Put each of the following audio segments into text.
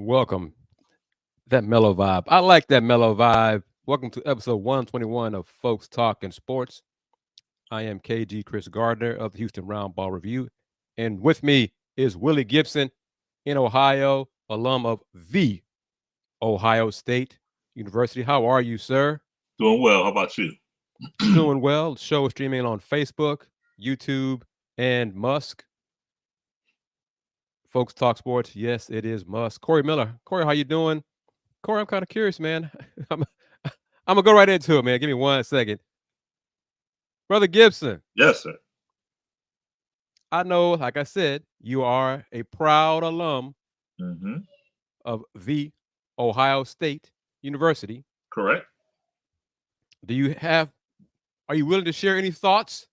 Welcome. That mellow vibe. I like that mellow vibe. Welcome to episode 121 of Folks Talkin Sports. I am KG Kris Gardner of the Houston Roundball Review. And with me is Willy Gibson in Ohio, alum of the Ohio State University. How are you, sir? Doing well. How about you? Doing well. The show is streaming on Facebook, YouTube, and Musk. Folks Talk Sports. Yes, it is Musk. Corey Miller. Corey, how you doing? Corey, I'm kind of curious, man. I'm gonna go right into it, man. Give me 1 second. Brother Gibson. Yes, sir. I know, like I said, you are a proud alum of the Ohio State University. Correct. Are you willing to share any thoughts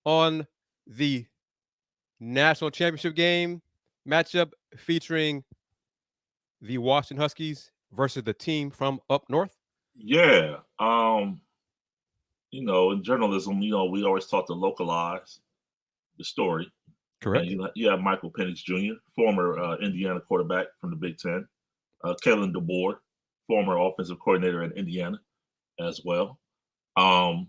on the national championship game matchup featuring the Washington Huskies versus the team from up north? Yeah. In journalism, we always taught to localize the story. Correct. And you have Michael Penix Jr., former Indiana quarterback from the Big Ten. Kalen DeBoer, former offensive coordinator in Indiana as well. I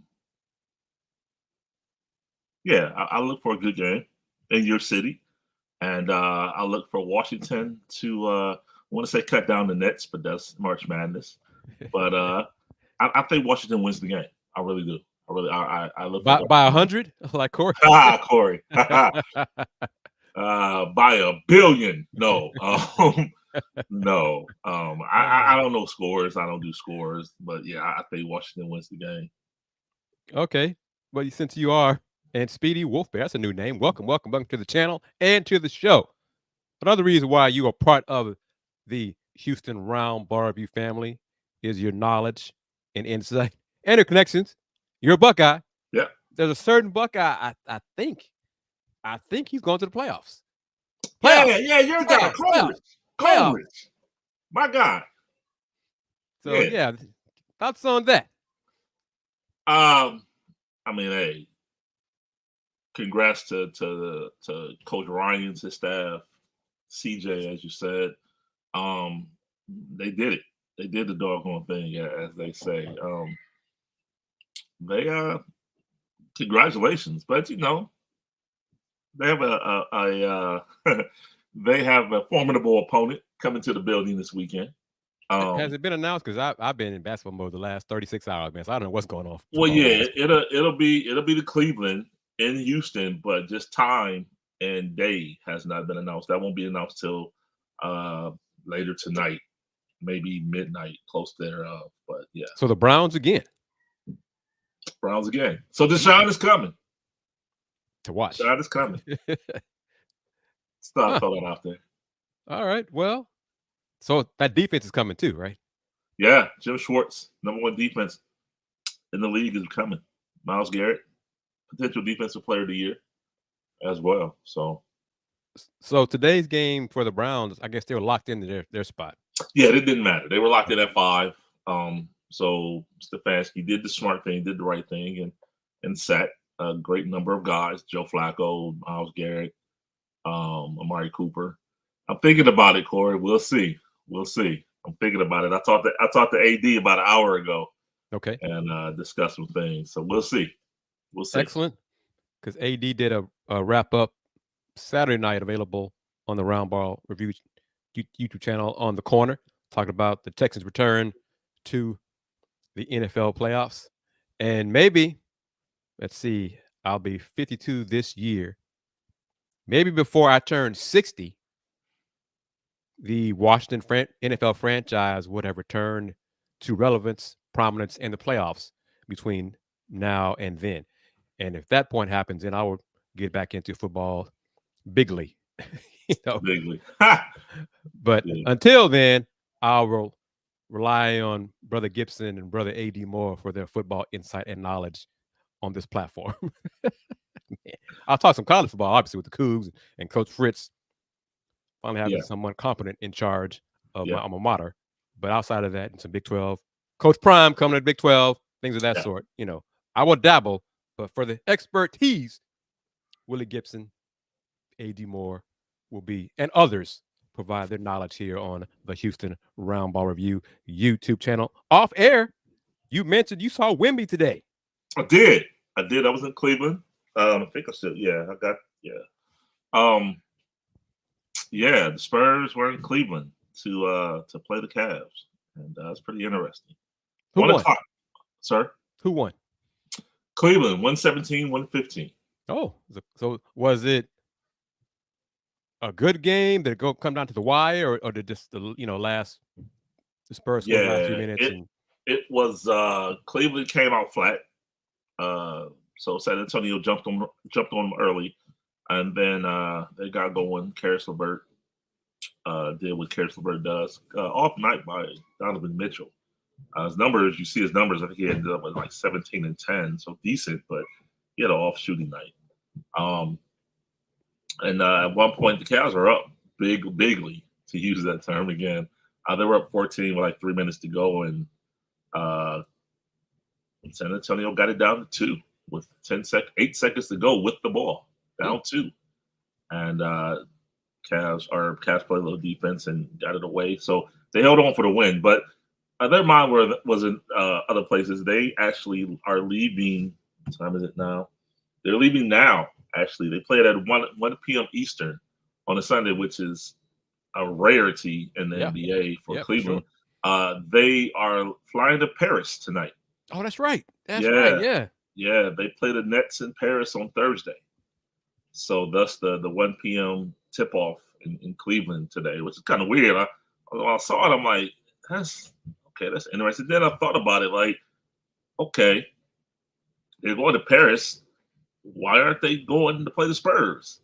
look for a good game in your city. And I look for Washington to, I want to say cut down the nets, but that's March Madness. But I think Washington wins the game. I really do. I look by 100, like Corey. Corey. By $1 billion. No. No. I don't know scores. I don't do scores. But yeah, I think Washington wins the game. Okay. Well, since you are and Speedy Wolfbear, that's a new name. Welcome to the channel and to the show. Another reason why you are part of the Houston Roundball Review family is your knowledge and insight and your connections. You're a Buckeye. Yeah. There's a certain Buckeye. I think he's going to the playoffs. Yeah, your guy, Coleridge. My guy. So yeah, thoughts on that? Hey, congrats to Coach Ryan, his staff, CJ, as you said. They did it. They did the doggone thing, as they say. Congratulations, but they have they have a formidable opponent coming to the building this weekend. Has it been announced? Because I've been in basketball mode the last 36 hours, man. So I don't know what's going on. Well, yeah, it'll be the Cleveland in Houston, but just time and day has not been announced. That won't be announced till later tonight, maybe midnight, close thereof. But yeah. So the Browns again. So Deshaun is coming. To watch. Deshaun is coming. Stop throwing out there. All right. Well, so that defense is coming too, right? Yeah. Jim Schwartz, #1 defense in the league, is coming. Myles Garrett, potential defensive player of the year as well. So today's game for the Browns, I guess they were locked into their spot. Yeah, it didn't matter. They were locked in at 5. So Stefanski did the smart thing, did the right thing, and sat a great number of guys: Joe Flacco, Myles Garrett, Amari Cooper. I'm thinking about it, Corey. We'll see. I'm thinking about it. I talked to AD about an hour ago. Okay. And discussed some things. So we'll see. Excellent. Because AD did a wrap up Saturday night, available on the Roundball Review YouTube channel on the corner, talking about the Texans' return to the NFL playoffs. And maybe, let's see, I'll be 52 this year. Maybe before I turn 60, the Washington NFL franchise would have returned to relevance, prominence in the playoffs between now and then. And if that point happens, then I will get back into football bigly. Bigly. But until then, I will rely on Brother Gibson and Brother AD Moore for their football insight and knowledge on this platform. I'll talk some college football, obviously, with the Cougs and Coach Fritz. Finally having someone competent in charge of my alma mater. But outside of that, and some Big 12, Coach Prime coming to Big 12, things of that sort. I will dabble, but for the expertise, Willy Gibson, AD Moore will be, and others, provide their knowledge here on the Houston Roundball Review YouTube channel. Off air, you mentioned you saw Wemby today. I did. I was in Cleveland. I think I said, the Spurs were in Cleveland to play the Cavs, and it's pretty interesting. Who won? Sir? Who won? Cleveland, 117-115. Oh, so was it a good game? Did it come down to the wire, or did just the Spurs scored last few minutes? It was Cleveland came out flat. So San Antonio jumped on them early, and then they got going. Kris Gardner did what Kris Gardner does. Off night by Donovan Mitchell. His numbers, you see his numbers. I think he ended up with like 17 and 10, so decent, but he had an off shooting night. And at one point the Cavs were up bigly, to use that term again. They were up 14 with like 3 minutes to go, and San Antonio got it down to 2 with 8 seconds to go with the ball, down 2. And Cavs played a little defense and got it away. So they held on for the win. But their mind was in other places. They actually are leaving. What time is it now? They're leaving now, actually. They played at 1 p.m. Eastern on a Sunday, which is a rarity in the NBA for Cleveland. Sure. They are flying to Paris tonight. Oh, that's right. That's right. Yeah, they play the Nets in Paris on Thursday. So thus the 1 p.m. tip-off in Cleveland today, which is kind of weird. When I saw it, I'm like, that's interesting. Then I thought about it, like, okay, they're going to Paris. Why aren't they going to play the Spurs?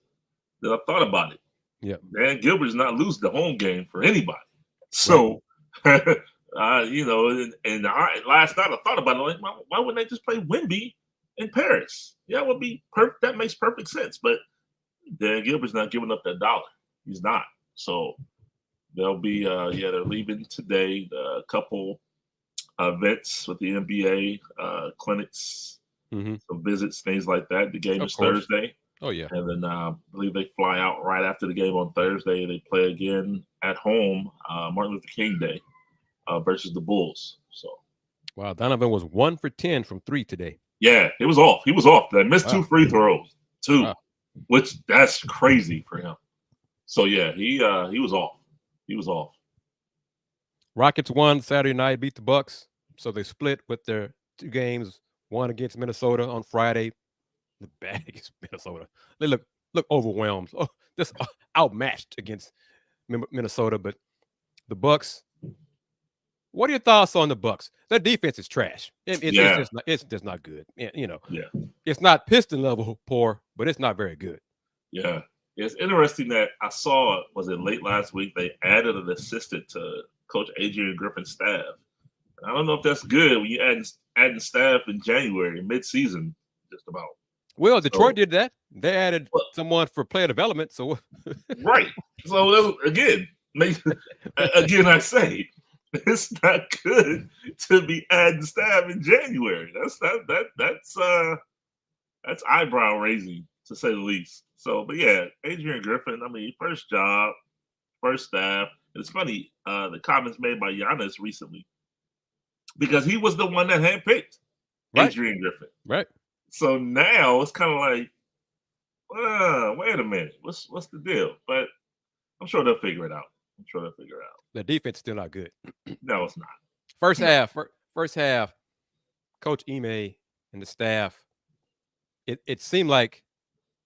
Then I thought about it. Yeah, Dan Gilbert's not losing the home game for anybody. So, last night I thought about it. Like, why wouldn't they just play Wemby in Paris? Yeah, it would be perfect. That makes perfect sense. But Dan Gilbert's not giving up that dollar. He's not. So they'll be, they're leaving today. A couple events with the NBA, clinics, some visits, things like that. The game is Thursday. Oh, yeah. And then I believe they fly out right after the game on Thursday. They play again at home, Martin Luther King Day, versus the Bulls. So, wow, Donovan was 1 for 10 from 3 today. Yeah, it was off. He was off. They missed 2 free throws, which that's crazy for him. So yeah, he was off. He was off. Rockets won Saturday night, beat the Bucks, so they split with their 2 games. One against Minnesota on Friday. The bad against Minnesota. They look overwhelmed. Oh, just outmatched against Minnesota. But the Bucks. What are your thoughts on the Bucks? Their defense is trash. It's just not good. It's not Piston level poor, but it's not very good. Yeah, it's interesting that I saw. Was it late last week? They added an assistant to Coach Adrian Griffin's staff. I don't know if that's good when you adding staff in January, mid-season, just about. Well, Detroit did that. They added someone for player development. So right. So again, I say it's not good to be adding staff in January. That's eyebrow raising, to say the least. So, but yeah, Adrian Griffin. I mean, first job, first staff. It's funny the comments made by Giannis recently, because he was the one that handpicked Adrian Griffin. Right. So now it's kind of like, wait a minute, what's the deal? But I'm sure they'll figure it out. The defense is still not good. No, it's not. First half, Coach Ime and the staff, it seemed like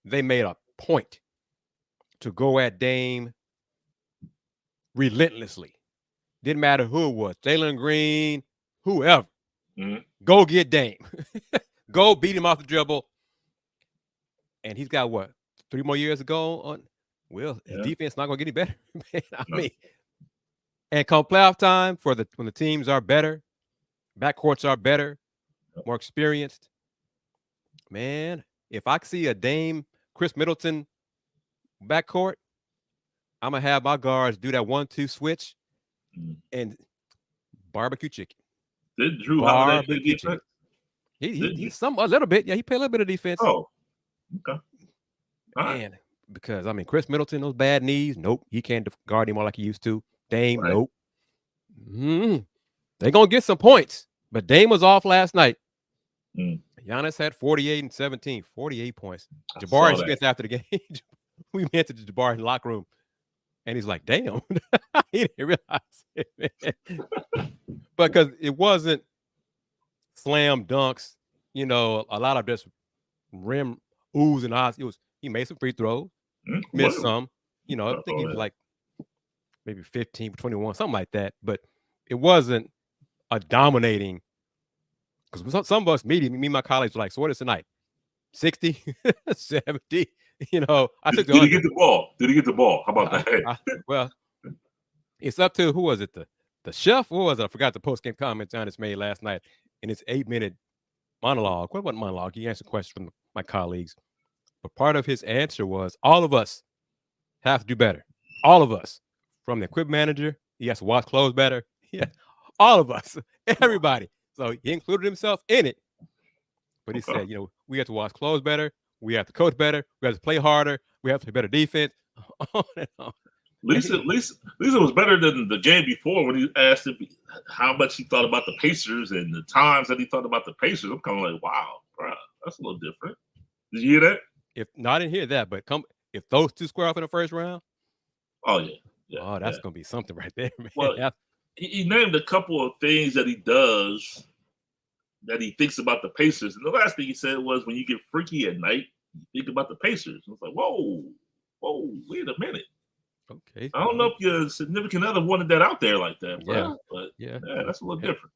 they made a point to go at Dame relentlessly. Didn't matter who it was, Jalen Green, whoever. Go get Dame. Go beat him off the dribble. And he's got 3 more years to go on? Well, his defense not going to get any better. I mean, and come playoff time when the teams are better, backcourts are better, more experienced. Man, if I see a Dame, Chris Middleton backcourt, I'm going to have my guards do that 1-2 switch and barbecue chicken. Did Drew Holiday play defense? He's a little bit. Yeah, he played a little bit of defense. Oh, okay. Man, because I mean, Chris Middleton, those bad knees, nope, he can't guard anymore like he used to. Dame, Right. nope. They're gonna get some points, but Dame was off last night. Giannis had 48 and 17, 48 points. Jabari Smith after the game, we went to the Jabari locker room, and he's like, "Damn," he didn't realize it, because it wasn't slam dunks. You know, a lot of just rim oohs and ahs. He made some free throws, missed some. You know, I think he was like maybe 15, 21, something like that. But it wasn't a dominating. Because some of us, me and my colleagues were like, so what is tonight? 60, 70, you know. Did he get the ball? Did he get the ball? How about that? Well, it's up to, who was it? The chef? What was it? I forgot the post-game comment Giannis made last night in his 8-minute monologue. What wasn't monologue? He answered questions from my colleagues. But part of his answer was, all of us have to do better. All of us. From the equipment manager, he has to wash clothes better. Yeah, all of us. Everybody. So he included himself in it. But he said, you know, we have to wash clothes better. We have to coach better. We have to play harder. We have to play better defense. On and on. At least it was better than the game before when he asked him how much he thought about the Pacers and the times that he thought about the Pacers. I'm kind of like, wow, bro, that's a little different. Did you hear that? I didn't hear that, but if those two square off in the first round. Oh, yeah. That's going to be something right there, man. Well, he named a couple of things that he does that he thinks about the Pacers. And the last thing he said was, when you get freaky at night, you think about the Pacers. I was like, whoa, wait a minute. Okay. I don't know if your significant other wanted that out there like that, bro. Yeah. But yeah, that's a little different.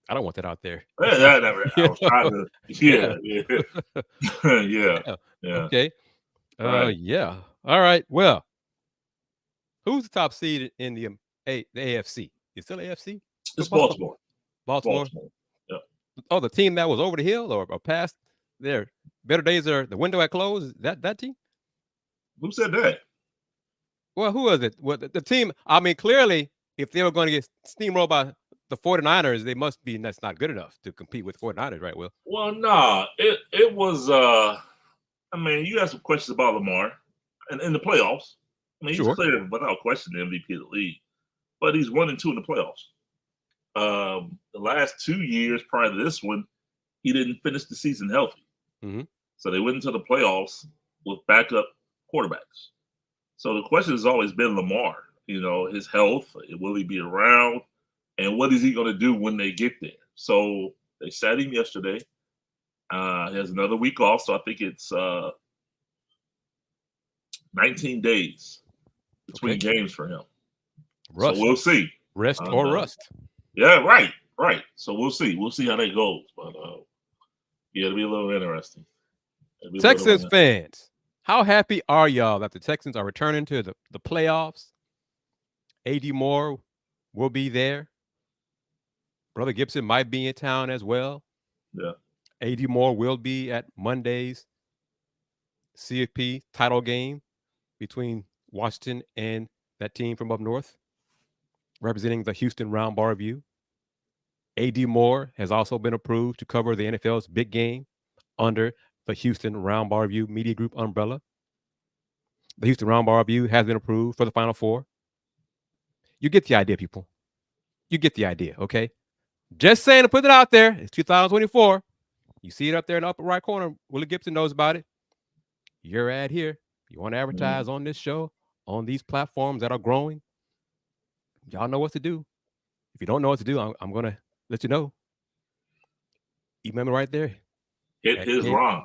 I don't want that out there. I was trying to, yeah. Okay. Yeah. All right. Well, who's the top seed in the AFC? Is still AFC? It's Baltimore. Baltimore. Yeah. Oh, the team that was over the hill or past their better days are the window at close. That team? Who said that? Well, who was it? Well, the team. I mean, clearly, if they were going to get steamrolled by the 49ers, they must be. That's not good enough to compete with 49ers, right, Will? Well, nah. It was. I mean, you had some questions about Lamar and in the playoffs. I mean, he's clear without question the MVP of the league, but he's 1-2 in the playoffs. The last 2 years prior to this one, he didn't finish the season healthy. Mm-hmm. So they went into the playoffs with backup quarterbacks. So the question has always been Lamar, you know, his health, will he be around, and what is he going to do when they get there? So they sat him yesterday. He has another week off, so I think it's 19 days between games for him. Rust. So we'll see. Rest or rust. Yeah, right. So we'll see. We'll see how that goes. But it'll be a little interesting. Texans fans, how happy are y'all that the Texans are returning to the playoffs? AD Moore will be there. Brother Gibson might be in town as well. Yeah. AD Moore will be at Monday's CFP title game between Washington and that team from up north, representing the Houston Roundball Review. AD Moore has also been approved to cover the NFL's big game under the Houston Roundball Review Media Group umbrella. The Houston Roundball Review has been approved for the Final Four. You get the idea, people. You get the idea, okay? Just saying to put it out there. It's 2024. You see it up there in the upper right corner. Willy Gibson knows about it. Your ad here. You want to advertise on this show, on these platforms that are growing? Y'all know what to do. If you don't know what to do, I'm going to let you know. Email me right there. Hit his line.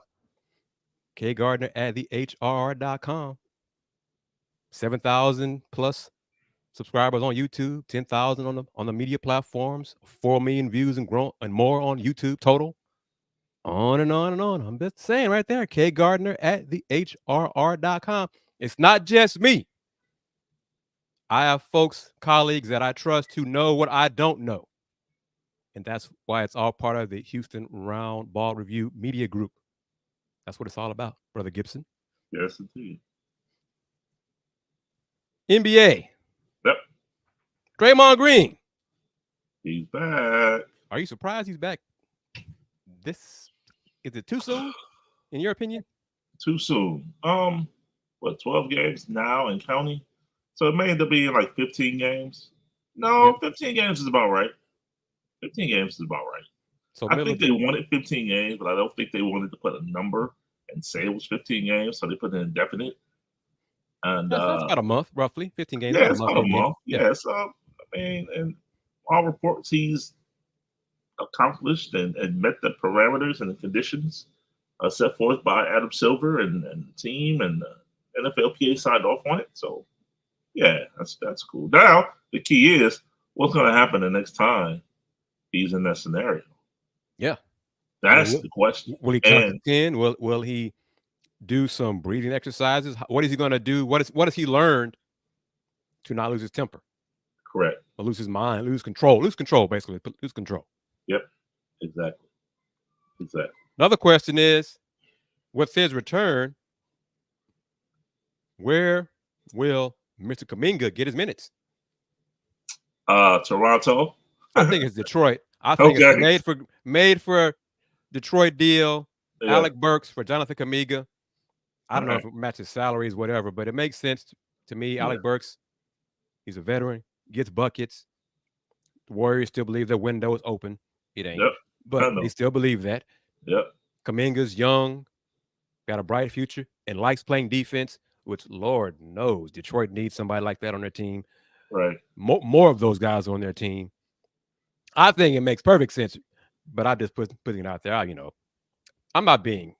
Kris Gardner at thehr.com. 7,000 plus subscribers on YouTube, 10,000 on the media platforms, 4 million views and more on YouTube total. On and on and on. I'm just saying right there, Kris Gardner at thehr.com. It's not just me. I have folks, colleagues that I trust who know what I don't know. And that's why it's all part of the Houston Roundball Review Media Group. That's what it's all about, Brother Gibson. Yes, indeed. NBA. Yep. Draymond Green. He's back. Are you surprised he's back? Is it too soon, in your opinion? Too soon. 12 games now and counting. So it may end up being like 15 games. No, Yep. 15 games is about right. 15 games is about right. So I think they wanted 15 games, but I don't think they wanted to put a number and say it was 15 games, so they put an indefinite. And that's about a month, roughly. 15 games. yeah, it's about a game. month. Yeah, so I mean, and all reports he's accomplished and met the parameters and the conditions set forth by Adam Silver and the team, and the NFLPA signed off on it. So yeah, that's cool. Now the key is what's going to happen the next time he's in that scenario. Yeah, that's the question. Will he count to 10? Will he do some breathing exercises? What is he going to do? What has he learned to not lose his temper? Correct. Or lose his mind, lose control, basically, lose control. Yep, exactly. Another question is, with his return, where will Mr. Kuminga get his minutes? Toronto. I think it's Detroit. I think it's made for Detroit deal. Yeah. Alec Burks for Jonthan Kuminga. I don't know if it matches salaries, whatever, but it makes sense to me. Yeah. Alec Burks, he's a veteran, gets buckets. The Warriors still believe their window is open. It ain't, but they still believe that. Yep. Kuminga's young, got a bright future, and likes playing defense, which Lord knows Detroit needs somebody like that on their team. Right. More of those guys on their team. I think it makes perfect sense, but I just putting it out there. I'm not being,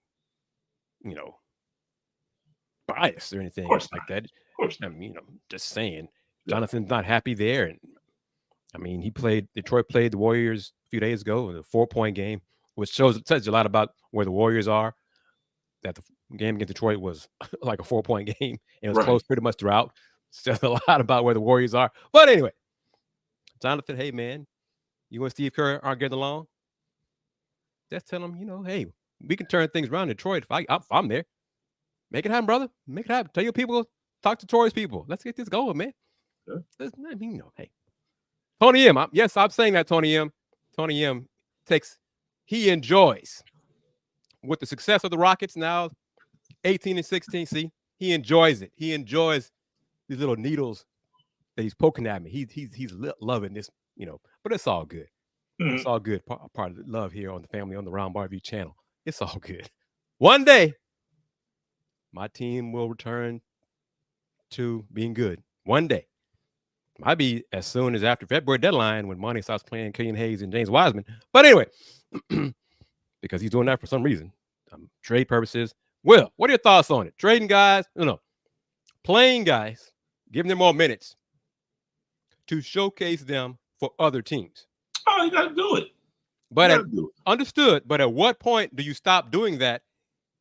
biased or anything like that. Of course. I mean, just saying. Jonathan's not happy there, and I mean, Detroit played the Warriors a few days ago in a 4-point game, which tells you a lot about where the Warriors are. That the game against Detroit was like a 4-point game, and it was close pretty much throughout. Says a lot about where the Warriors are. But anyway, Jonathan, hey man, you and Steve Kerr aren't getting along? Just tell him, hey, we can turn things around in Detroit if I'm there. Make it happen, brother. Make it happen. Tell your people, talk to Tory's people. Let's get this going, man. Yeah. I mean, hey. Tony M. Yes, I'm saying that, Tony M. Tony M. He enjoys with the success of the Rockets now, 18-16. See, he enjoys it. He enjoys these little needles that he's poking at me. He's loving this, but it's all good. Mm-hmm. It's all good. Part of the love here on the family on the Roundball Review channel. It's all good. One day, my team will return to being good. One day. Might be as soon as after February deadline when Monty starts playing Killian Hayes and James Wiseman. But anyway, because he's doing that for some reason, trade purposes. Will, what are your thoughts on it? Trading guys, playing guys, giving them more minutes to showcase them for other teams. Oh, you got to do it. But understood. But at what point do you stop doing that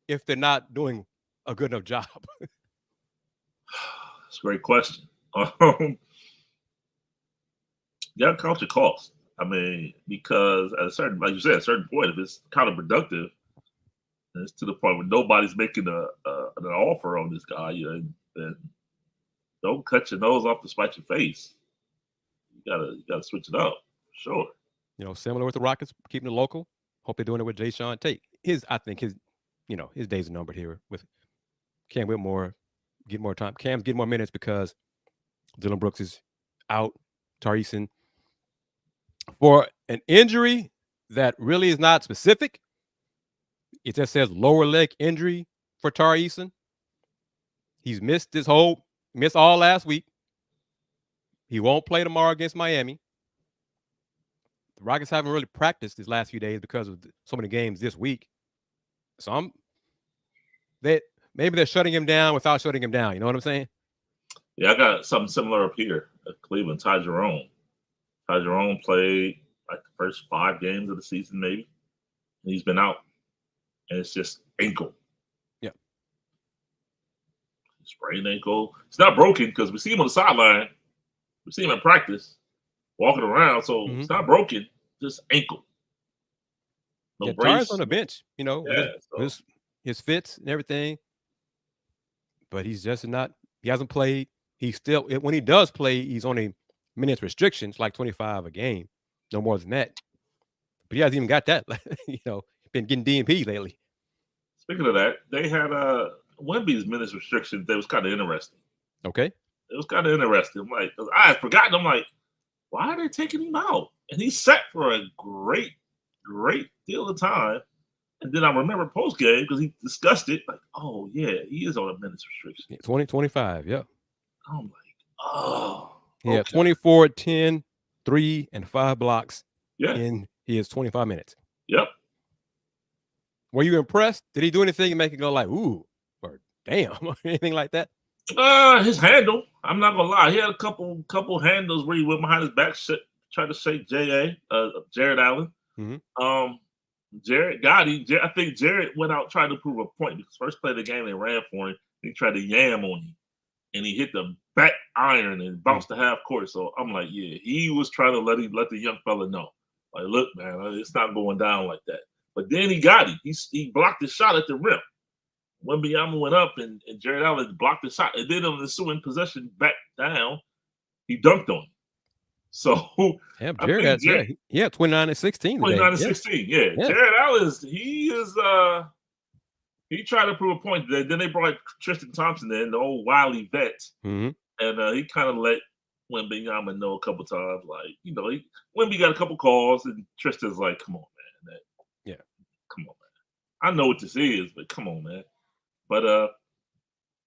if they're not doing a good enough job? That's a great question. You got to count your cost. I mean, because at a certain, like you said, at a certain point, if it's counterproductive, and it's to the point where nobody's making an offer on this guy, then don't cut your nose off to spite your face. You gotta switch it up, for sure. Similar with the Rockets, keeping it local. Hope they're doing it with Jayshawn Tate. I think his days are numbered here with Cam Whitmore. Get more time. Cam's getting more minutes because Dillon Brooks is out. Tari Eason, for an injury that really is not specific, it just says lower leg injury for Tari Eason. He's missed all last week. He won't play tomorrow against Miami. The Rockets haven't really practiced these last few days because of so many games this week. So maybe they're shutting him down without shutting him down. You know what I'm saying? Yeah, I got something similar up here at Cleveland. Ty Jerome. Ty Jerome played like the first 5 games of the season, maybe. And he's been out. And it's just ankle. Yeah. Sprained ankle. It's not broken because we see him on the sideline. We see him in practice, walking around. So It's not broken, just ankle. No brace. Ty's on the bench, his fits and everything. But he's just not, he hasn't played. He's still, when he does play, he's on a minutes restrictions, like 25 a game, no more than that. But he hasn't even got that. Been getting DNP lately. Speaking of that, they had Wemby's minutes restriction, that was kind of interesting. Okay. It was kind of interesting. Like, I had forgotten. I'm like, why are they taking him out? And he sat for a great deal of time. And then I remember post game because he discussed it. Like, oh yeah, he is on a minutes restriction. 20-25. Yeah. I'm like, oh. He had 24, 10, 3, and 5 blocks. Yeah. In his 25 minutes. Yep. Were you impressed? Did he do anything to make it go like, ooh, or damn, or anything like that? His handle. I'm not gonna lie. He had a couple handles where he went behind his back, tried to shake Jared Allen. Mm-hmm. Jared got him. I think Jared went out trying to prove a point because first play of the game they ran for him. He tried to yam on him, and he hit the back iron and bounced the half court. So I'm like, yeah, he was trying to let the young fella know, like, look, man, it's not going down like that. But then he got him. He blocked the shot at the rim. Wemby went up and Jared Allen blocked the shot. And then on the ensuing possession back down, he dunked on him. So yeah, Jared had 29 and 16 today. 29 and 16, yeah. Jared Allen he tried to prove a point. Then they brought Tristan Thompson in, the old wily vet. Mm-hmm. And he kind of let Wemby know a couple times, like, Wemby got a couple calls, and Tristan's like, come on, man. Come on, man. I know what this is, but come on, man. But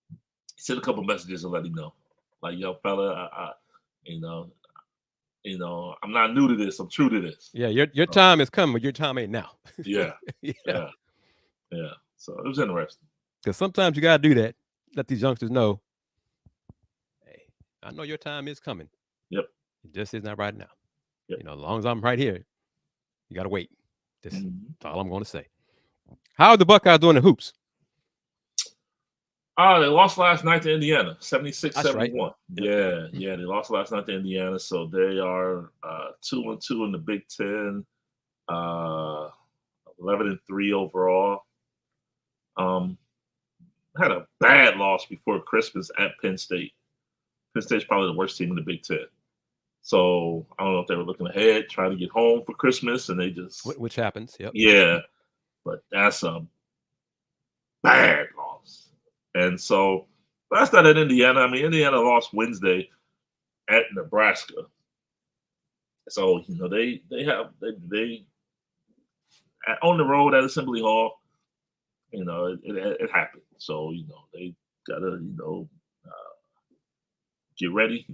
he sent a couple messages to let him know, like, yo, fella, I'm not new to this. I'm true to this. Yeah, your time is coming, but your time ain't now. Yeah. So it was interesting. Because sometimes you gotta do that. Let these youngsters know, hey, I know your time is coming. Yep. It just is not right now. Yep. As long as I'm right here, you gotta wait. That's all I'm gonna say. How are the Buckeyes doing in hoops? They lost last night to Indiana, 76-71. Right. Yeah, they lost last night to Indiana, so they are 2-2 in the Big Ten, 11-3 overall. Had a bad loss before Christmas at Penn State. Penn State's probably the worst team in the Big Ten. So I don't know if they were looking ahead, trying to get home for Christmas, and they just which happens. Yep. Yeah, but that's a bad loss. And so that's not at Indiana. I mean, Indiana lost Wednesday at Nebraska. So, they on the road at Assembly Hall, it happened. So, they gotta, get ready,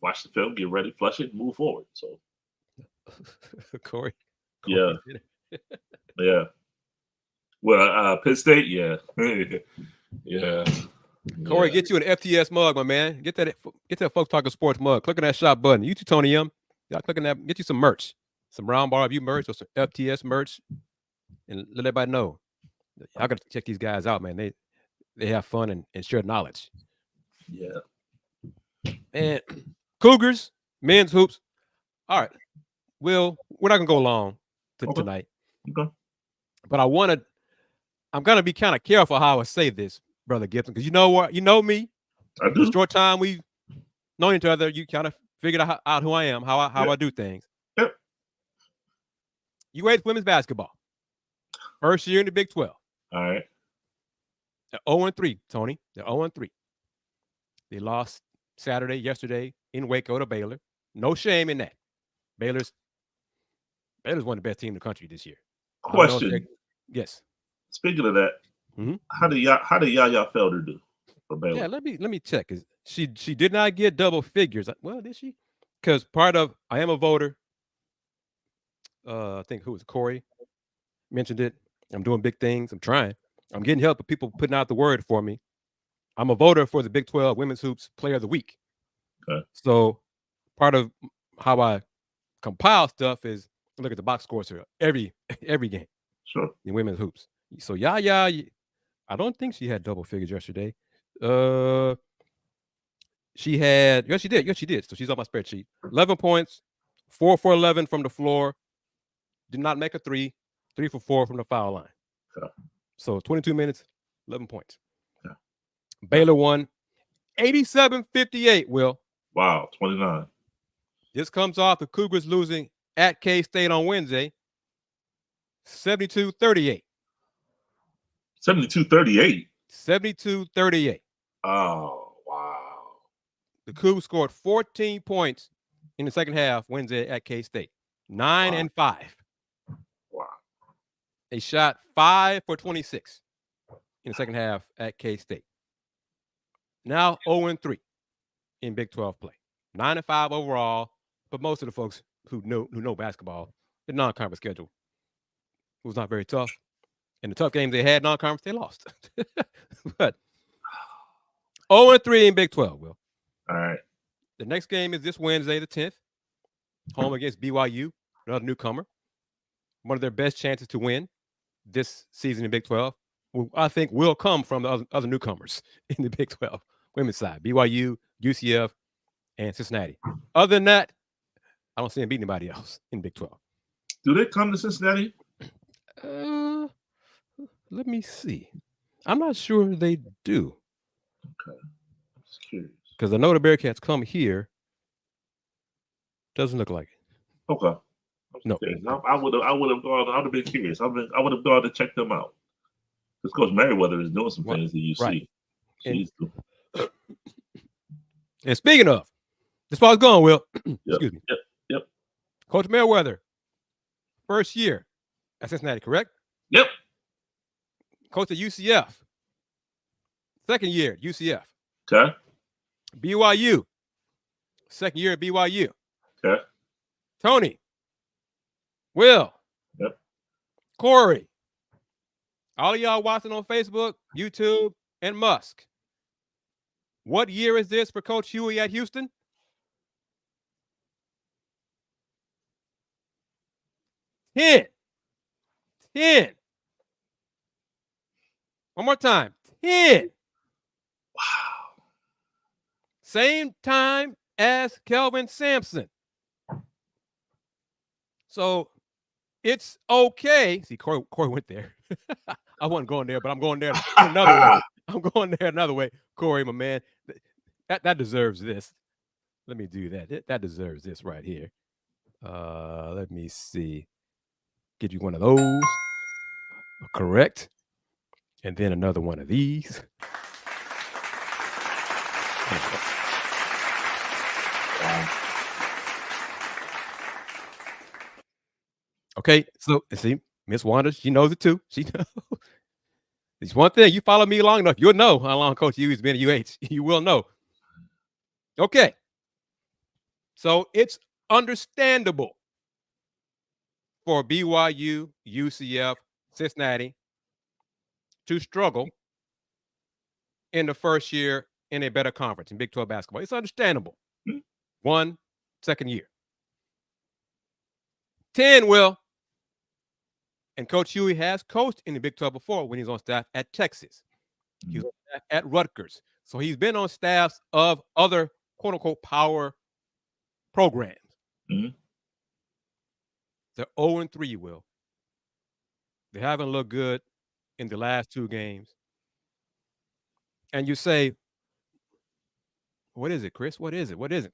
watch the film, get ready, flush it, move forward. So Corey. Yeah. Yeah. Well, Penn State, yeah. Yeah. Corey, get you an FTS mug, my man. Get that Folks Talkin Sports mug. Click on that shop button. You too, Tony M. Y'all click on that. Get you some merch, some Roundball Review merch or some FTS merch, and let everybody know. Y'all got to check these guys out, man. They have fun and share knowledge. Yeah. And Cougars, men's hoops. All right. Well, we're not gonna go long tonight. Okay. But I'm gonna be kind of careful how I say this, Brother Gibson, because you know what? You know me. I do. The short time we've known each other, you kind of figured out who I am, how I do things. Yep. UA's women's basketball. First year in the Big 12. All right. They're 0-3, Tony. They're 0-3. They lost yesterday in Waco to Baylor. No shame in that. Baylor's one of the best teams in the country this year. Question. Yes. Speaking of that, how did Yaya Felder do for Baylor? Yeah, let me check. She did not get double figures. Well, did she? Because I am a voter. I think who was Corey mentioned it. I'm doing big things. I'm trying. I'm getting help with people putting out the word for me. I'm a voter for the Big 12 Women's Hoops Player of the Week. Okay. So part of how I compile stuff is look at the box scores here every game. Sure. In women's hoops. So Yaya, I don't think she had double figures yesterday. She had, yes, she did. So she's on my spreadsheet. 11 points, 4 for 11 from the floor. Did not make a 3 for 4 from the foul line. Okay. So 22 minutes, 11 points. Okay. Baylor won 87-58, Will. Wow, 29. This comes off the Cougars losing at K-State on Wednesday, 72-38. 72-38. 72-38. Oh, wow. The Cougs scored 14 points in the second half Wednesday at K-State. 9-5. Wow. They shot 5 for 26 in the second half at K-State. Now 0-3 in Big 12 play. 9-5 overall, but most of the folks who know basketball, the non-conference schedule was not very tough. And the tough games they had non-conference, they lost. But 0-3 in Big 12, Will. All right. The next game is this Wednesday, the 10th, home against BYU, another newcomer. One of their best chances to win this season in Big 12, I think, will come from the other newcomers in the Big 12 women's side, BYU, UCF, and Cincinnati. Other than that, I don't see them beating anybody else in Big 12. Do they come to Cincinnati? Let me see. I'm not sure they do. Okay. I'm just curious. Because I know the Bearcats come here. Doesn't look like it. Okay. No. I would have gone. I would have been curious. I would have gone to check them out. Because Coach Merriweather is doing some things that you see. And speaking of, this ball's going, Will. Yep. Excuse me. Yep. Coach Merriweather, first year at Cincinnati, correct? Yep. Coach at UCF, second year at UCF. Okay. BYU, second year at BYU. Okay. Tony, Will, yep. Corey, all of y'all watching on Facebook, YouTube, and Musk. What year is this for Coach Huey at Houston? 10. One more time. 10. Wow. Same time as Kelvin Sampson. So it's okay. See, Corey went there. I wasn't going there, but I'm going there another way. I'm going there another way. Corey, my man, that deserves this. Let me do that. That deserves this right here. Let me see. Get you one of those. Correct. And then another one of these. Okay, so see, Miss Wanda, she knows it too. She knows. It's one thing. You follow me long enough, you'll know how long Coach Huey's been at UH. You will know. Okay. So it's understandable for BYU, UCF, Cincinnati to struggle in the first year in a better conference in Big 12 basketball. It's understandable. 1 second year. 10, Will. And Coach Huey has coached in the Big 12 before when he's on staff at Texas. He was on staff at Rutgers. So he's been on staffs of other quote-unquote power programs. Mm-hmm. They're 0-3, Will. They haven't looked good in the last 2 games. And you say, what is it, Kris? What is it? What is it?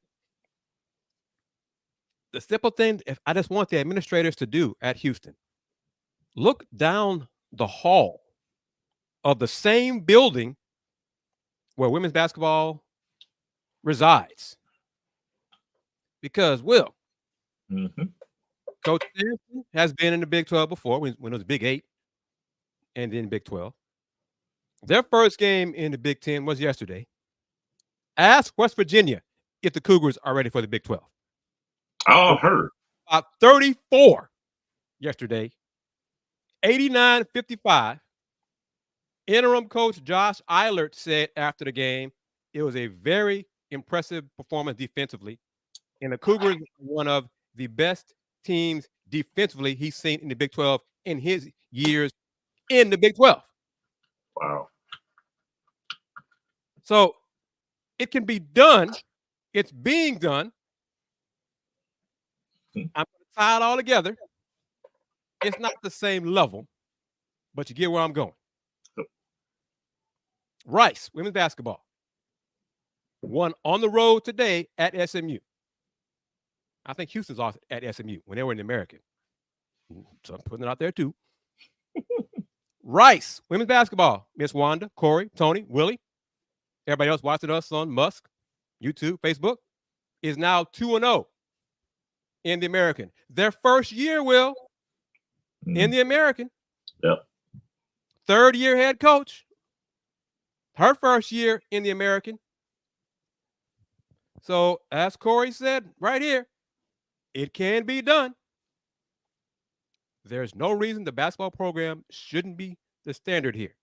The simple thing, if I just want the administrators to do at Houston, look down the hall of the same building where women's basketball resides. Because, Will, Coach Sampson has been in the Big 12 before when it was Big 8 and then Big 12. Their first game in the Big 10 was yesterday. Ask West Virginia if the Cougars are ready for the Big 12. I heard. 34 yesterday. 89-55. Interim coach Josh Eilert said after the game, it was a very impressive performance defensively. And the Cougars were one of the best teams defensively he's seen in the Big 12 in his years in the Big 12. Wow. So it can be done. It's being done. I'm going to tie it all together. It's not the same level, but you get where I'm going. Rice, women's basketball, won on the road today at SMU. I think Houston's off at SMU when they were in the American. So I'm putting it out there too. Rice, women's basketball. Miss Wanda, Corey, Tony, Willie, everybody else watching us on Musk, YouTube, Facebook, is now 2-0 in the American. Their first year, Will, in the American. Yep. Third-year head coach. Her first year in the American. So, as Corey said right here, it can be done. There's no reason the basketball program shouldn't be the standard here.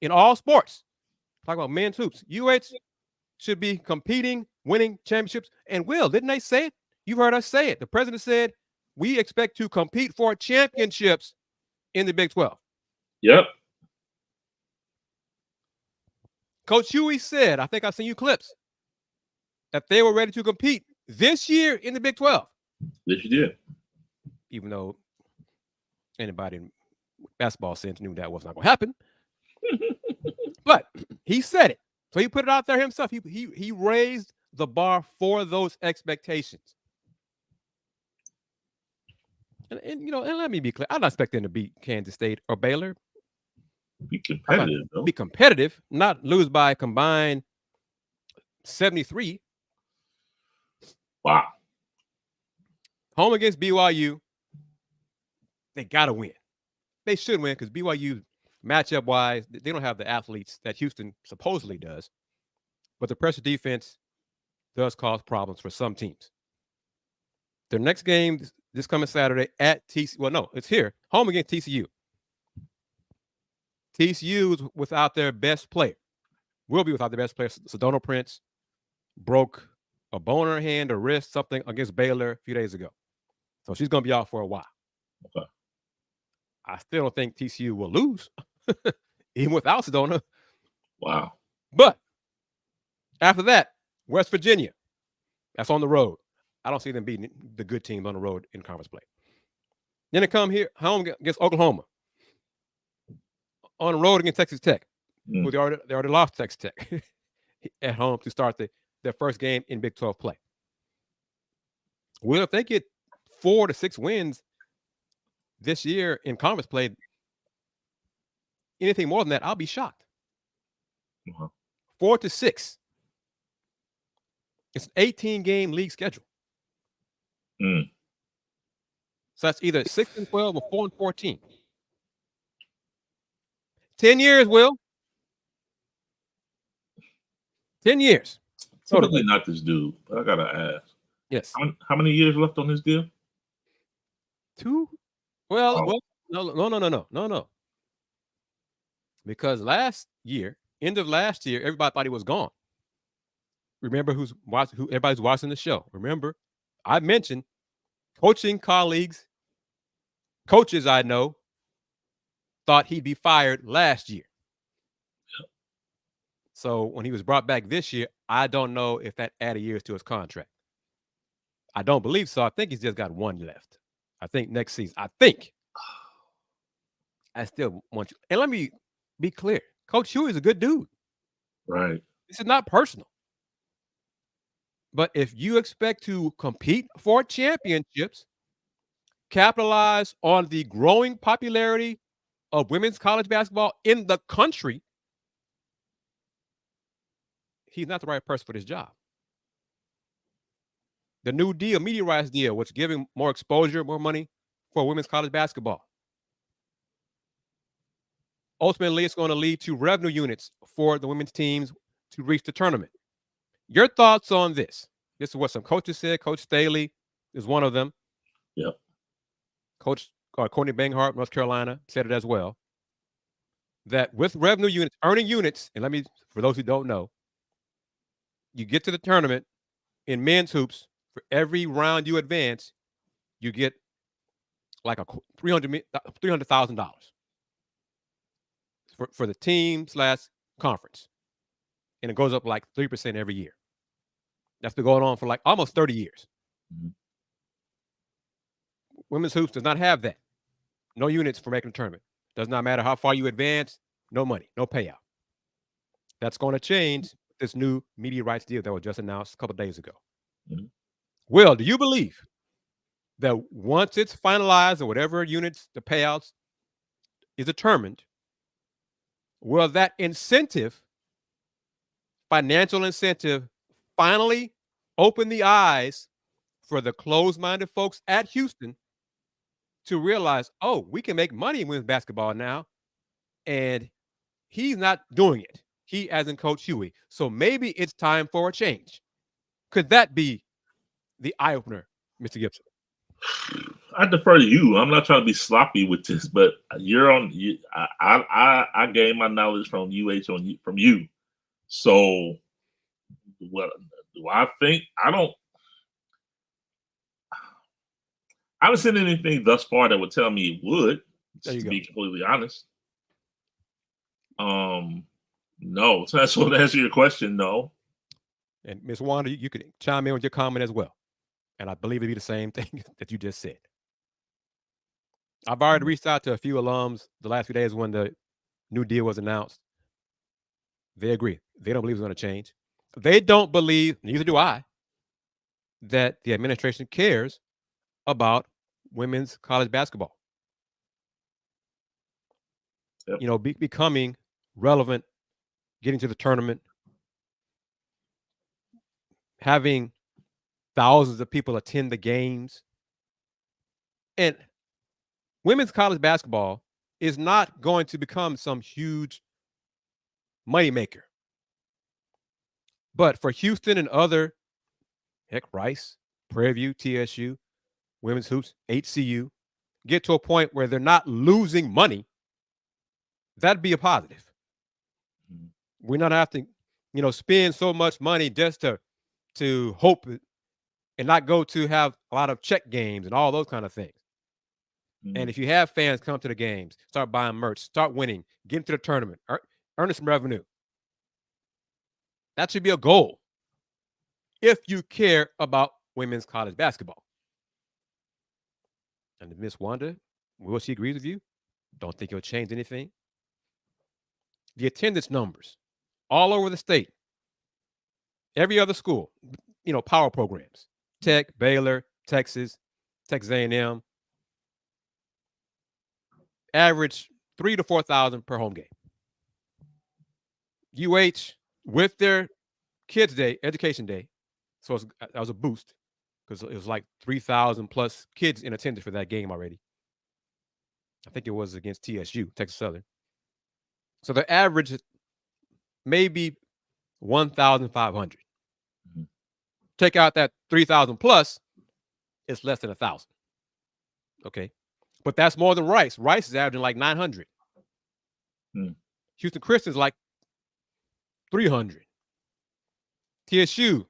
In all sports, talk about men's hoops, UH should be competing, winning championships. And Will, didn't they say it? You've heard us say it. The president said, we expect to compete for championships in the Big 12. Yep. Coach Huey said, I think I've seen you clips, that they were ready to compete this year in the Big 12. Yes, you did. Even though anybody in basketball sense knew that was not going to happen. But he said it. So he put it out there himself. He raised the bar for those expectations. And you know, and let me be clear. I'm not expecting to beat Kansas State or Baylor. Be competitive, though. Be competitive, not lose by a combined 73. Wow. Home against BYU. They got to win. They should win because BYU, matchup-wise, they don't have the athletes that Houston supposedly does. But the pressure defense does cause problems for some teams. Their next game this coming Saturday at TCU. Well, no, it's here. Home against TCU. TCU is without their best player. Will be without their best player. Sedona Prince broke a bone in her hand or wrist, something against Baylor a few days ago. So she's going to be out for a while. Okay. I still don't think TCU will lose, even without Sedona. Wow. But after that, West Virginia. That's on the road. I don't see them beating the good teams on the road in conference play. Then they come here, home against Oklahoma. On the road against Texas Tech. Who they already lost Texas Tech at home to start their first game in Big 12 play. Well, if they get 4 to 6 wins this year in conference play, anything more than that, I'll be shocked. 4 to 6. It's an 18-game league schedule. So that's either 6-12 or 4-14. 10 years, Will. 10 years. Typically not this dude, but I got to ask. Yes. How many years left on this deal? 2? Well, no. Because end of last year, everybody thought he was gone. Remember who everybody's watching the show. Remember, I mentioned coaching colleagues, coaches I know, thought he'd be fired last year. Yep. So when he was brought back this year, I don't know if that added years to his contract. I don't believe so. I think he's just got 1 left. I think next season. I still want you. And let me be clear. Coach Huey is a good dude. Right. This is not personal. But if you expect to compete for championships, capitalize on the growing popularity of women's college basketball in the country, he's not the right person for this job. The new deal, media rights deal, which is giving more exposure, more money for women's college basketball. Ultimately, it's going to lead to revenue units for the women's teams to reach the tournament. Your thoughts on this? This is what some coaches said. Coach Staley is one of them. Yep. Coach Courtney Banghart, North Carolina, said it as well. That with revenue units, earning units, and for those who don't know, you get to the tournament in men's hoops, for every round you advance, you get like a $300,000 for the team/conference. And it goes up like 3% every year. That's been going on for like almost 30 years. Mm-hmm. Women's hoops does not have that. No units for making a tournament. Does not matter how far you advance, no money, no payout. That's going to change with this new media rights deal that was just announced a couple of days ago. Mm-hmm. Will, do you believe that once it's finalized or whatever units, the payouts is determined, Will that incentive, financial incentive, finally open the eyes for the closed-minded folks at Houston to realize, oh, we can make money in women's basketball now, and he's not doing it. He, as in Coach Huey. So maybe it's time for a change. Could that be the eye-opener, Mr. Gibson? I defer to you. I'm not trying to be sloppy with this, but you're on. I gained my knowledge from from you. So, what do I think? I haven't seen anything thus far that would tell me it would. Just to be completely honest. No. So that's what to answer your question. No. And Ms. Wanda, you could chime in with your comment as well. And I believe it'd be the same thing that you just said. I've already reached out to a few alums the last few days when the new deal was announced. They agree. They don't believe it's going to change. They don't believe, neither do I, that the administration cares about women's college basketball. Yep. You know, becoming relevant, getting to the tournament, having thousands of people attend the games. And women's college basketball is not going to become some huge moneymaker. But for Houston and other, Rice, Prairie View, TSU, Women's Hoops, HCU, get to a point where they're not losing money, that'd be a positive. We're not have to, spend so much money just to hope and not go to have a lot of check games and all those kind of things. And if you have fans come to the games, start buying merch, start winning, get into the tournament, earn some revenue. That should be a goal if you care about women's college basketball. And Miss Wanda, will she agree with you? Don't think it'll change anything. The attendance numbers all over the state, every other school, power programs, Tech, Baylor, Texas, Texas A&M, average 3,000 to 4,000 per home game. UH, with their Kids Day, Education Day, so that was a boost because it was like 3,000 plus kids in attendance for that game already. I think it was against TSU, Texas Southern. So the average is maybe 1,500. Take out that 3,000 plus, it's less than 1,000. Okay. But that's more than Rice. Rice is averaging like 900. Houston Christian's like 300. TSU,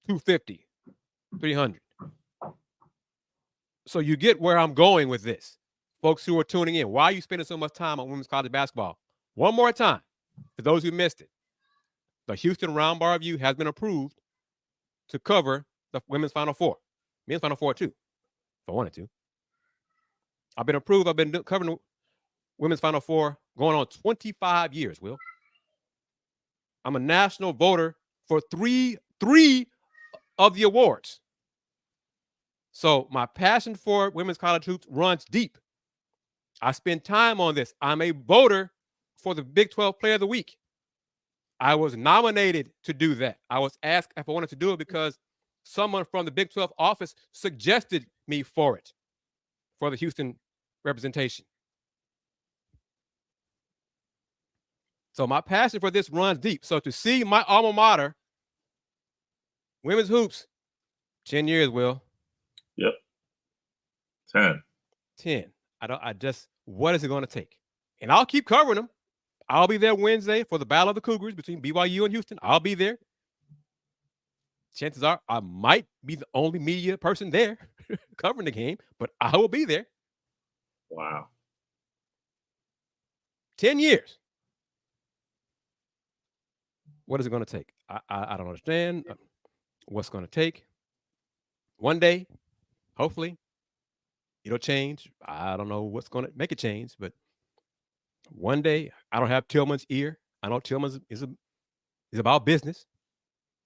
250, 300. So you get where I'm going with this. Folks who are tuning in, why are you spending so much time on women's college basketball? One more time, for those who missed it, the Houston Roundball review has been approved to cover the women's Final Four. Men's Final Four, too, if I wanted to. I've been approved. I've been covering the women's Final Four going on 25 years, Will. I'm a national voter for three of the awards. So my passion for women's college hoops runs deep. I spend time on this. I'm a voter for the Big 12 Player of the Week. I was nominated to do that. I was asked if I wanted to do it because someone from the Big 12 office suggested me for it, for the Houston representation. So my passion for this runs deep. So to see my alma mater, women's hoops, 10 years, Will. Yep. 10. What is it going to take? And I'll keep covering them. I'll be there Wednesday for the Battle of the Cougars between BYU and Houston. I'll be there. Chances are I might be the only media person there covering the game, but I will be there. Wow. 10 years. What is it going to take? I don't understand what's going to take. One day, hopefully, it'll change. I don't know what's going to make it change, but one day, I don't have Tillman's ear. I know Tillman's is about business.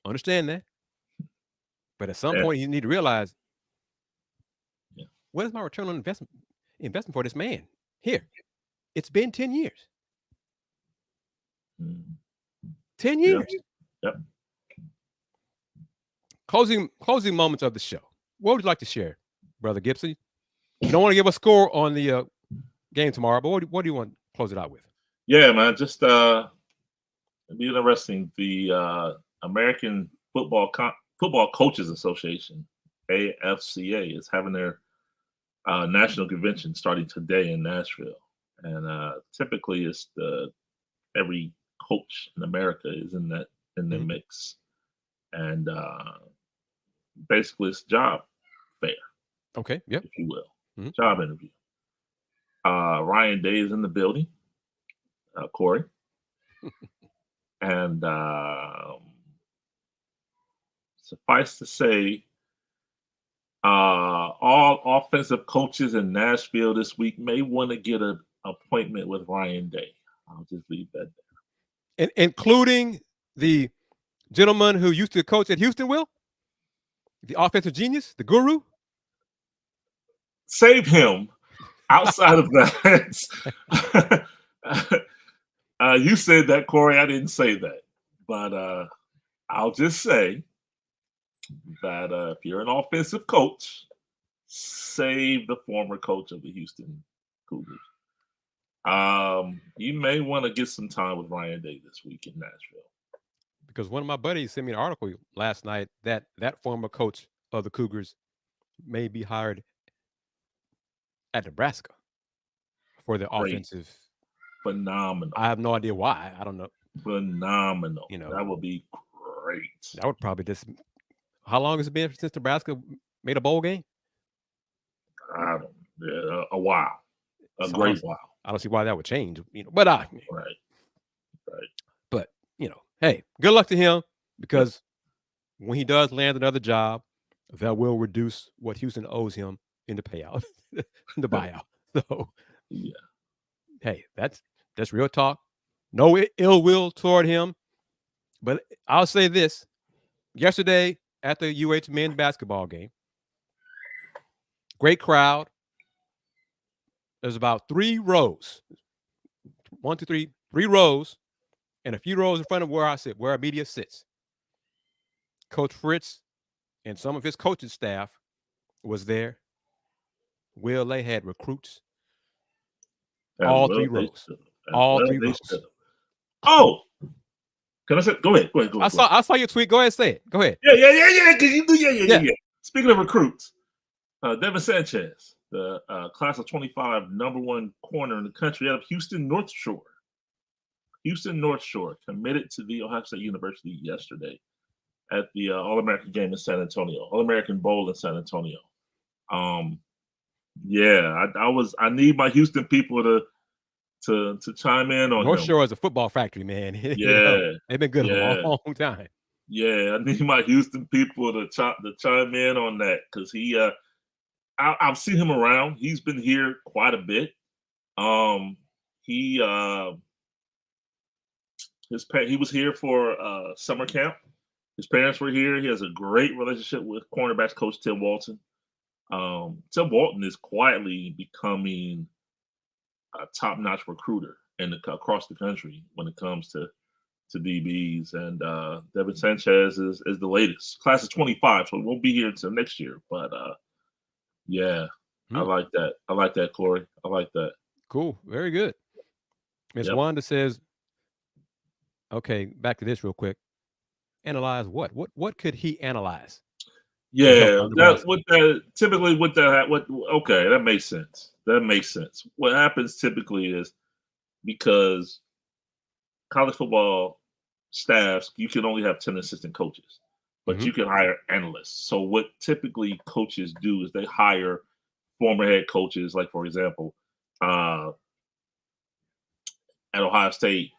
Understand that. But at some point, you need to realize, what is my return on investment for this man here? It's been 10 years. 10 years. Yep. Closing moments of the show. What would you like to share, Brother Gibson? You don't want to give a score on the game tomorrow, but what do you want to close it out with? Yeah, man, just it'd be interesting. The American Football Coaches Association, AFCA, is having their national convention starting today in Nashville, and typically it's every coach in America is in the mix, and basically it's job fair. Okay, yep, if you will, job interview. Ryan Day is in the building, Corey, and suffice to say, all offensive coaches in Nashville this week may want to get an appointment with Ryan Day. I'll just leave that there. Including the gentleman who used to coach at Houston, Will? The offensive genius, the guru? Save him. Outside of that, you said that, Corey. I didn't say that. But I'll just say that if you're an offensive coach, save the former coach of the Houston Cougars. You may want to get some time with Ryan Day this week in Nashville. Because one of my buddies sent me an article last night that former coach of the Cougars may be hired at Nebraska for the offensive. Phenomenal. I have no idea why. I don't know. Phenomenal. That would be great. That would probably just. How long has it been since Nebraska made a bowl game? A while. Great while. I don't see why that would change. But right. But hey, good luck to him, because when he does land another job, that will reduce what Houston owes him in the payout, in the buyout. So, yeah. Hey, that's real talk. No ill will toward him. But I'll say this. Yesterday at the UH men's basketball game, great crowd. There's about 3 rows. 1, 2, 3, 3 rows, and a few rows in front of where I sit, where our media sits. Coach Fritz and some of his coaching staff was there. Will, they had recruits. All 3 rows. All 3 rows. Oh, can I say? Go ahead. I saw your tweet. Go ahead, say it. Go ahead. Yeah. Because you do. Yeah. Speaking of recruits, Devin Sanchez, the class of 25 #1 corner in the country out of Houston North Shore. Houston North Shore committed to the Ohio State University yesterday at the All-American game in San Antonio, All-American Bowl in San Antonio. I need my Houston people to chime in on North Shore is a football factory, man. Yeah, they've been good a long time. Yeah, I need my Houston people to chime in on that, because I've seen him around. He's been here quite a bit. He was here for summer camp. His parents were here. He has a great relationship with cornerbacks coach Tim Walton. Tim Walton is quietly becoming a top-notch recruiter across the country when it comes to DBs. And Devin Sanchez is the latest. Class of 25, so it won't be here until next year. But I like that. I like that, Corey. I like that. Cool. Very good. Ms. Wanda says, okay, back to this real quick. Analyze what? What could he analyze? Yeah, okay, that makes sense. What happens typically is, because college football staffs, you can only have 10 assistant coaches, but you can hire analysts. So what typically coaches do is they hire former head coaches, like, for example, at Ohio State,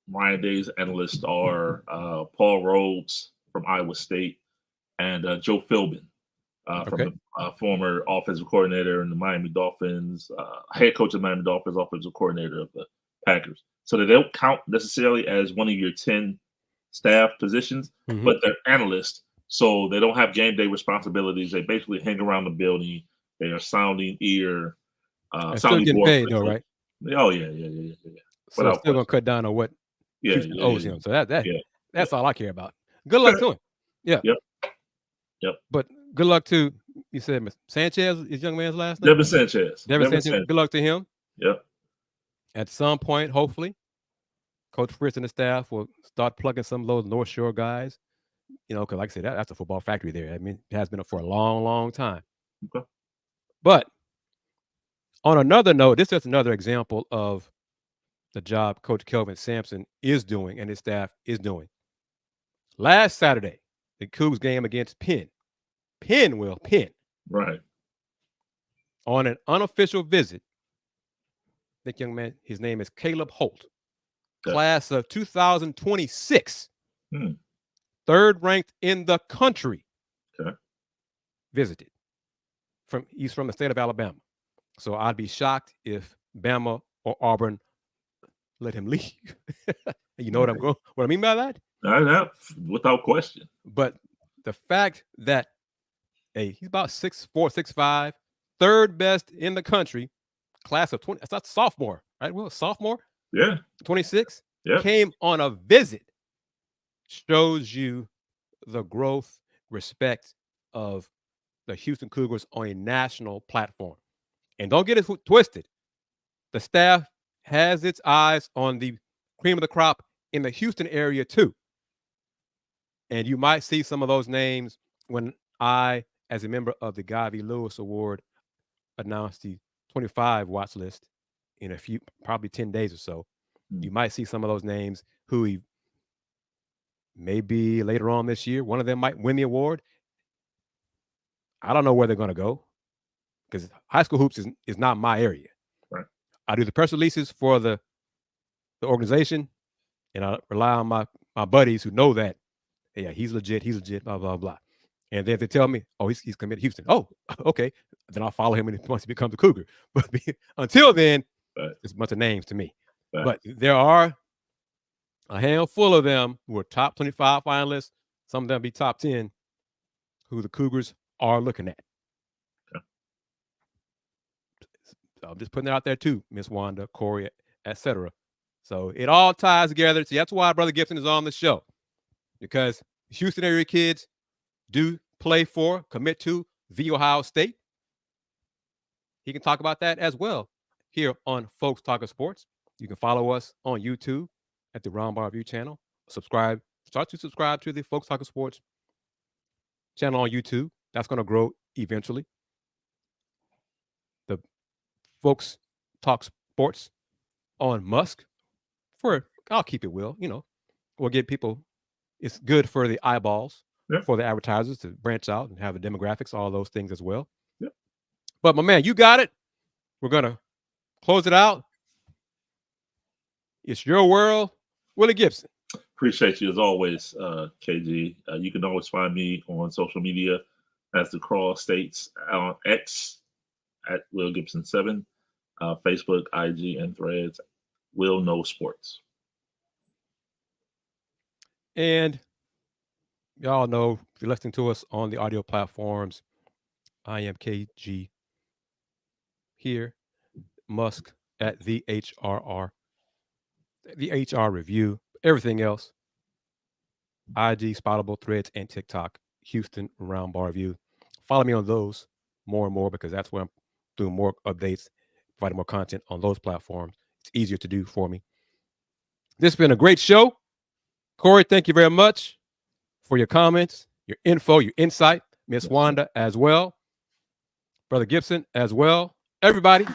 Ryan Day's analysts are Paul Rhodes from Iowa State and Joe Philbin from the former offensive coordinator in the Miami Dolphins, head coach of the Miami Dolphins, offensive coordinator of the Packers. So they don't count necessarily as one of your 10 staff positions, but they're analysts. So they don't have game day responsibilities. They basically hang around the building. They are sounding ear. Still getting paid though, right? Oh, yeah. So still going to cut down on what Houston owes him. So that's all I care about. Good luck to him. Yeah. Yep. But good luck to, you said Sanchez, his young man's last name? Devin Sanchez. Good luck to him. Yep. At some point, hopefully, Coach Fritz and the staff will start plugging some of those North Shore guys. Because like I said, that's a football factory there. I mean, it has been for a long, long time. Okay. But on another note, this is another example of the job Coach Kelvin Sampson is doing and his staff is doing. Last Saturday, the Cougs game against Penn. Penn. Right. On an unofficial visit, that young man, his name is Caleb Holt, class of 2026, third ranked in the country, visited. He's from the state of Alabama. So I'd be shocked if Bama or Auburn let him leave. You know what I mean by that? Without question. But the fact that he's about 6'4", 6'5", third best in the country, class of 20. That's sophomore, right? Well, sophomore. Yeah. 26. Yeah. Came on a visit. Shows you the growth, respect of the Houston Cougars on a national platform. And don't get it twisted. The staff has its eyes on the cream of the crop in the Houston area too. And you might see some of those names when I, as a member of the Guy V. Lewis Award, announced the 25 watch list in a few, probably 10 days or so. You might see some of those names who maybe later on this year, one of them might win the award. I don't know where they're going to go because high school hoops is not my area. Right. I do the press releases for the organization, and I rely on my buddies who know that, yeah, he's legit, blah, blah, blah. And then if they tell me, oh, he's committed to Houston. Oh, okay. Then I'll follow him once he becomes a Cougar. But until then, it's a bunch of names to me. Right. But there are a handful of them who are top 25 finalists. Some of them be top 10, who the Cougars are looking at. Okay. So I'm just putting it out there too, Miss Wanda, Corey, etc. So it all ties together. See, that's why Brother Gibson is on the show, because Houston area kids do commit to the Ohio State. He can talk about that as well here on Folks Talkin Sports. You can follow us on YouTube at the Roundball Review channel. Start to subscribe to the Folks Talkin Sports channel on YouTube. That's going to grow eventually. The Folks Talk Sports on Musk. I'll keep it will. We'll get people. It's good for the eyeballs, for the advertisers to branch out and have the demographics, all those things as well. Yep. But my man, you got it. We're going to close it out. It's your world. Willy Gibson. Appreciate you as always, KG. You can always find me on social media as the Crawl States on X at Will Gibson 7, Facebook, IG, and Threads. Will Know Sports. And y'all know, if you're listening to us on the audio platforms, I am KG here, Musk at the HRR, the HR Review, everything else, IG, Spottable, Threads, and TikTok, Houston Roundball Review. Follow me on those more and more, because that's where I'm doing more updates, providing more content on those platforms. It's easier to do for me. This has been a great show. Corey, thank you very much for your comments, your info, your insight. Miss Wanda as well. Brother Gibson as well. Everybody.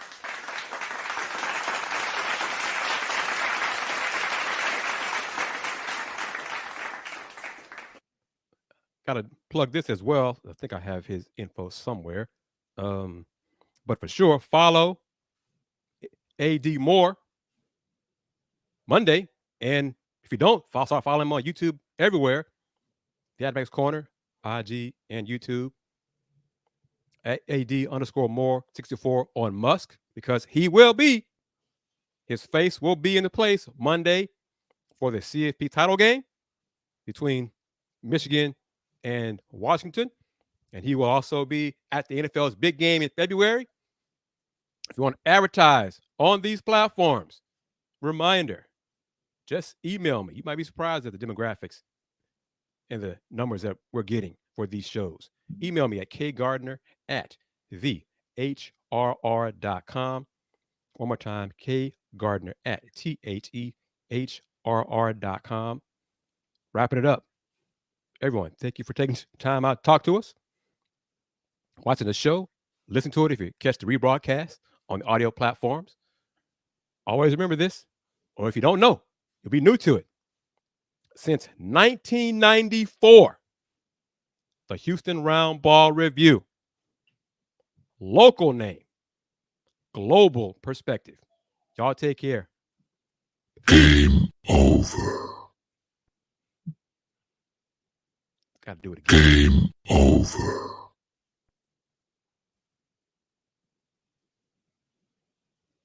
Got to plug this as well. I think I have his info somewhere. But for sure, follow AD Moore Monday. And if you don't, start following him on YouTube everywhere. The Adbacks Corner, IG, and YouTube. At AD_Moore64 on Musk, because his face will be in the place Monday for the CFP title game between Michigan and Washington. And he will also be at the NFL's big game in February. If you want to advertise on these platforms, reminder, just email me. You might be surprised at the demographics and the numbers that we're getting for these shows. Email me at kgardner@thehrr.com. One more time, kgardner@thehrr.com. Wrapping it up. Everyone, thank you for taking time out to talk to us. Watching the show, listen to it if you catch the rebroadcast on the audio platforms. Always remember this, or if you don't know, you'll be new to it. Since 1994, the Houston Roundball Review. Local name, global perspective. Y'all take care. Game over. Got to do it again. Game over.